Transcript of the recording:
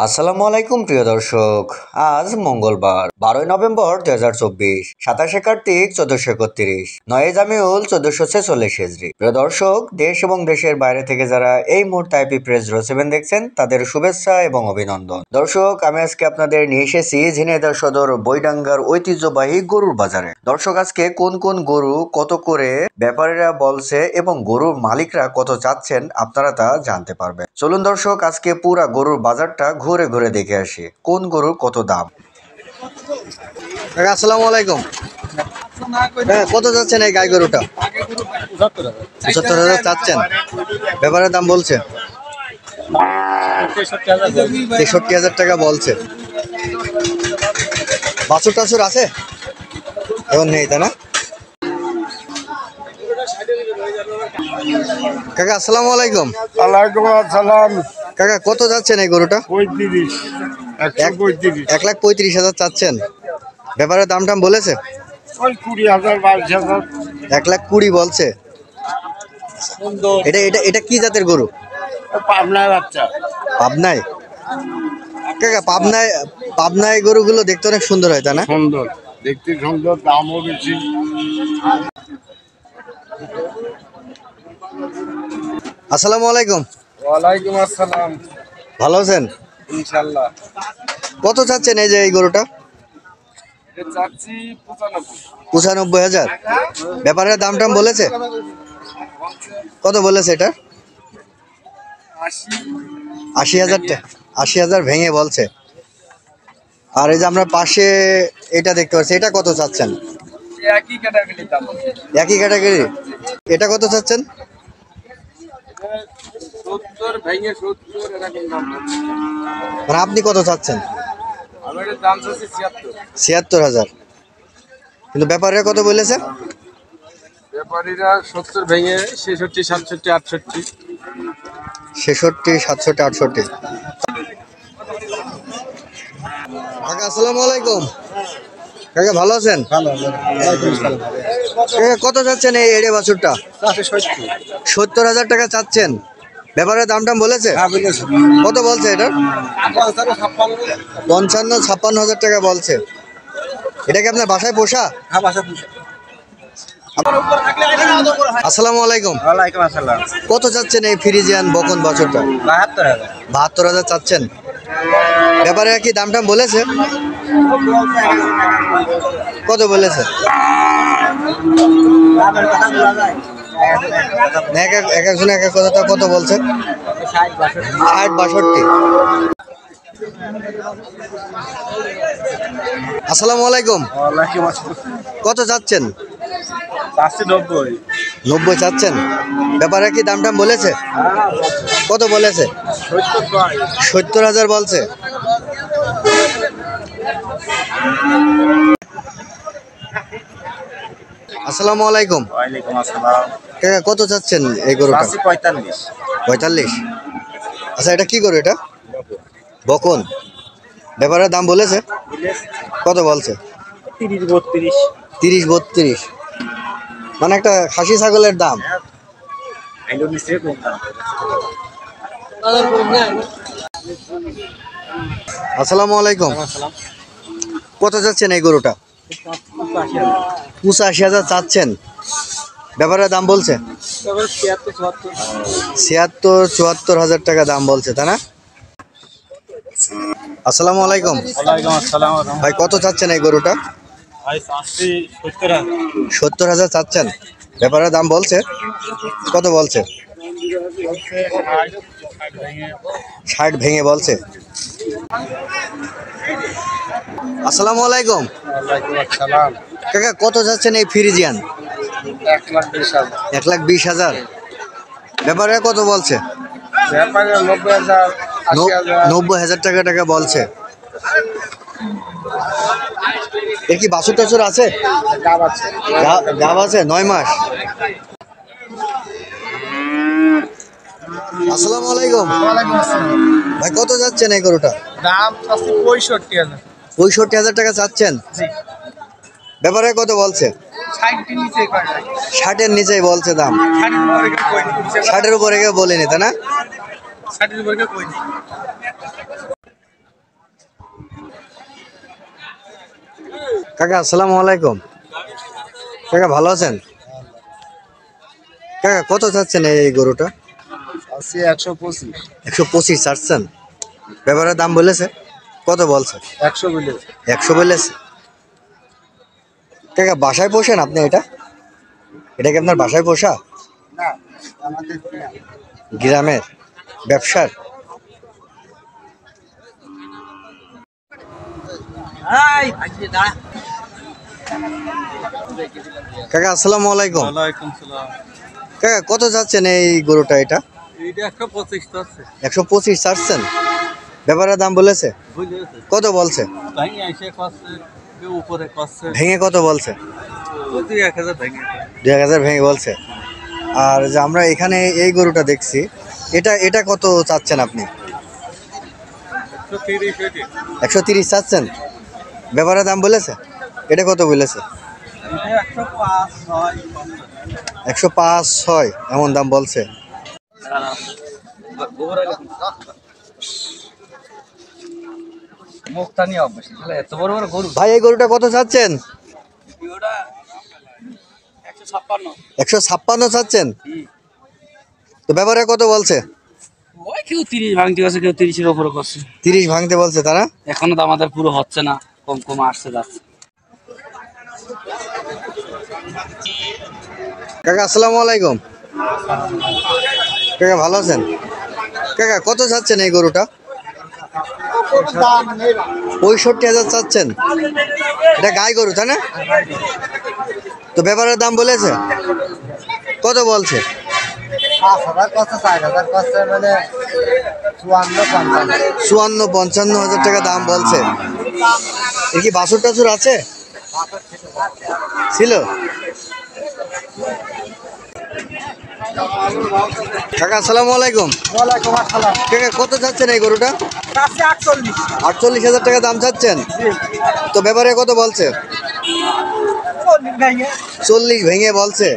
আসসালামু আলাইকুম প্রিয় দর্শক। আজ মঙ্গলবার 12 নভেম্বর 2024, 27 কার্তিক 1431, 9 জামিউল 1446 হিজরি। প্রিয় দর্শক, দেশ এবং দেশের বাইরে থেকে যারা এই মুহূর্তে আইপি প্রেস 07 দেখছেন তাদের শুভেচ্ছা এবং অভিনন্দন। দর্শক, আমি আজকে আপনাদের নিয়ে এসেছি ঝিনাইদহ সদর বৈডাঙ্গার ঐতিহ্যবাহী গরুর বাজারে। দর্শক, আজকে কোন কোন গরু কত করে ব্যাপারীরা বলছে এবং গরুর মালিকরা কত চাচ্ছেন আপনারা তা জানতে পারবেন। চলুন দর্শক, আজকে পুরা গরুর বাজারটা ঘুরে ঘুরে দেখে আসি কোন গরুর কত দাম। আসসালামু আলাইকুম। কত যাচ্ছেন এই গাই গরুটা? ৭৫,০০০ চাচ্ছেন, ব্যাপারের দাম বলছে ৬৩,০০০ টাকা বলছে। বাছুর টাছুর আছে এখন নেই, তাই না? কাকা আসসালামু আলাইকুম। ওয়ালাইকুম আসসালাম। কাকা কত যাচ্ছেন এই গরুটা? ১,৩৫,০০০ চাচ্ছেন, ব্যাপারের দাম টাম বলেছে? ২০,০০০ ২২,০০০। ১,২০,০০০ বলছে। এটা এটা এটা কি জাতের গরু? পাবনার বাচ্চা। পাবনায়? কাকা পাবনায় গরুগুলো দেখতে অনেক সুন্দর হয়, তাই না? সুন্দর, দেখতে সুন্দর, দামও বেশি। আসসালামু আলাইকুম। ওয়ালাইকুম আসসালাম। ভালো আছেন? ইনশাআল্লাহ। কত চাচ্ছেন এই যে এই গরুটা? চাচ্ছি ৯৫। ৯৫,০০০। ব্যাপারের দাম টাম বলেছে? কত বলেছে এটা? ৮০,০০০ টাকা। ৮০,০০০ ভেঙে বলছে। আর এই যে আমরা পাশে এটা দেখতে পাচ্ছি, এটা কত চাচ্ছেন? একই ক্যাটাগরি দাম। একই ক্যাটাগরি। এটা কত চাচ্ছেন? ৭০ ভেঙে ৭০ এরকম দাম। মানে আপনি কত চাচ্ছেন? আমি এর দাম চাচ্ছি ৭৬। ৭৬,০০০। কিন্তু ব্যাপারীরা কত বলেছে? ব্যাপারীরা ৭০ ভেঙে ৬৬, ৬৭, ৬৮। ৬৬, ৬৭, ৬৮। কাকা আসসালামু আলাইকুম। কাকা ভালো আছেন? কাকা কত চাচ্ছেন এই এড়ে বাছুরটা? ৭০,০০০ টাকা চাচ্ছেন, ব্যাপারের দাম টাম বলেছে? কত বলছে এটা? ৫৫-৫৬,০০০ টাকা বলছে। এটা কি আপনার বাসায় পোষা? আসসালামু আলাইকুম। ওয়ালাইকুম আসসালাম। কত চাচ্ছেন এই ফ্রিজিয়ান বকন বাছুরটা? ৭২,০০০। ৭২,০০০ চাচ্ছেন, ব্যাপারে কি দাম টাম বলেছে? কত বলেছে? এক একজন এক এক কথা। কত বলছে? ৬০-৬২। আসসালামু আলাইকুম। ওয়ালাইকুম আসসালাম। কত চাচ্ছেন? চাচ্ছি ৯০। ৯০ চাচ্ছেন, ব্যাপারে কি দাম টাম বলেছে? কত বলেছে? ৭০,০০০ বলছে। আসসালামু আলাইকুম। ওয়ালাইকুম আসসালাম। কাকা কত চাচ্ছেন এই গরুটা? ৪৫। ৪৫। আচ্ছা, এটা কি গরু? এটা বকন, ব্যাপারের দাম বলেছে? কত বলছে? ৩০-৩২। ৩০-৩২, মানে একটা খাসি ছাগলের দাম। আসসালামু আলাইকুম। কত চাচ্ছেন এই গরুটা? ৮৫,০০০ চাচ্ছেন, ব্যাপারের দাম বলছে? ৭৬-৭৪,০০০ টাকা দাম বলছে, তাই না? আসসালামু আলাইকুম। ওয়ালাইকুম আসসালাম। ভাই কত চাচ্ছেন এই গরুটা? ভাই চাচ্ছি ৭০,০০০। ৭০,০০০ চাচ্ছেন, ব্যাপারের দাম বলছে? কত বলছে? ৬০ ভেঙে বলছে। আসসালামু আলাইকুম। ওয়ালাইকুম আসসালাম। কাকা কত যাচ্ছেন এই ফ্রিজিয়ান? ১,২০,০০০। ১,২০,০০০, ব্যাপারে কত বলছে? ব্যাপারে ৯০,০০০, ৮০,০০০। ৯০,০০০ টাকা বলছে। এর কি বাছুর টাছুর আছে? গাব আছে। গাব আছে ৯ মাস। আসসালামু আলাইকুম। ওয়ালাইকুম আসসালাম। ভাই কত যাচ্ছেন এই গরুটা? দাম চাচ্ছি ৬৫,০০০। ৬৫,০০০ টাকা চাচ্ছেন, জি। ব্যাপারে কত বলছে? ৬০-এর নিচে কয় না। ৬০-এর নিচেই বলছে দাম। ৬০-এর উপরে কেউ কই নি। ৬০-এর উপরে কেউ বলেনি, তাই না? ৬০-এর উপরে কেউ কই নি। কাকা আসসালামু আলাইকুম। কাকা ভালো আছেন? কাকা কত চাচ্ছেন এই গরুটা? আছে 125। 125 চাচ্ছেন। ব্যাপারের দাম বলেছে? কত বলছে? 100 বলে। 100 বলেছে। কাকা বাসায় পোষেন আপনি এটা? এটা কি আপনার বাসায় পোষা? না, আমাদের গ্রামের ব্যবসার? কাকা আসসালামু আলাইকুম। ওয়ালাইকুম সালাম। কাকা কত চাচ্ছেন এই গরুটা এটা? এইটা 125 আছে। 125 চাচ্ছেন। ব্যাপারের দাম বলেছে? বুঝেছে? কত বলছে? ভাই এসে কষ্ট কেউ উপরে কষ্ট ভেঙে কত বলছে? 1000 ভেঙে। 2000 ভেঙে বলছে। আর যে আমরা এখানে এই গরুটা দেখছি, এটা এটা কত চাচ্ছেন আপনি? 130 এটি। 130 চাচ্ছেন। ব্যাপারের দাম বলেছে? এটা কত বলেছে? এটা 105 6 105 6 এমন দাম বলছে। মুক্তানি অবশ্যই তাহলে এত বড় বড় গরু ভাই এই গরুটা কত চাচ্ছেন? ওটা 156 156 চাচ্ছেন। তো ব্যাপারে কত বলছে? ওই কেউ 30 ভাঙতে আছে কেউ 30 এর উপরে করছে 30 ভাঙতে বলছে তারা। এখনো তো আমাদের পুরো হচ্ছে না কম কম আসছে যাচ্ছে কাকা আসসালামু আলাইকুম। কাকা ভালো আছেন? কাকা কত চাচ্ছেন এই গরুটা? 65,000 চাচ্ছেন। এটা গাই গরু তাই না? তো ব্যাপারের দাম বলেছে? কত বলছে? 5,000 কষ্ট 4,000 কষ্ট মানে 54-55 হাজার টাকা দাম বলছে। এর কি বাছুর টাছুর আছে? ছিল। কাকা আসসালামু আলাইকুম। ওয়ালাইকুম আসসালাম কাকা কত চাচ্ছেন এই গরুটা? কাছে 48 48,000 টাকা দাম চাচ্ছেন। তো ব্যাপারে কত বলছে? 40 ভাঙে 40 ভেঙে বলছে।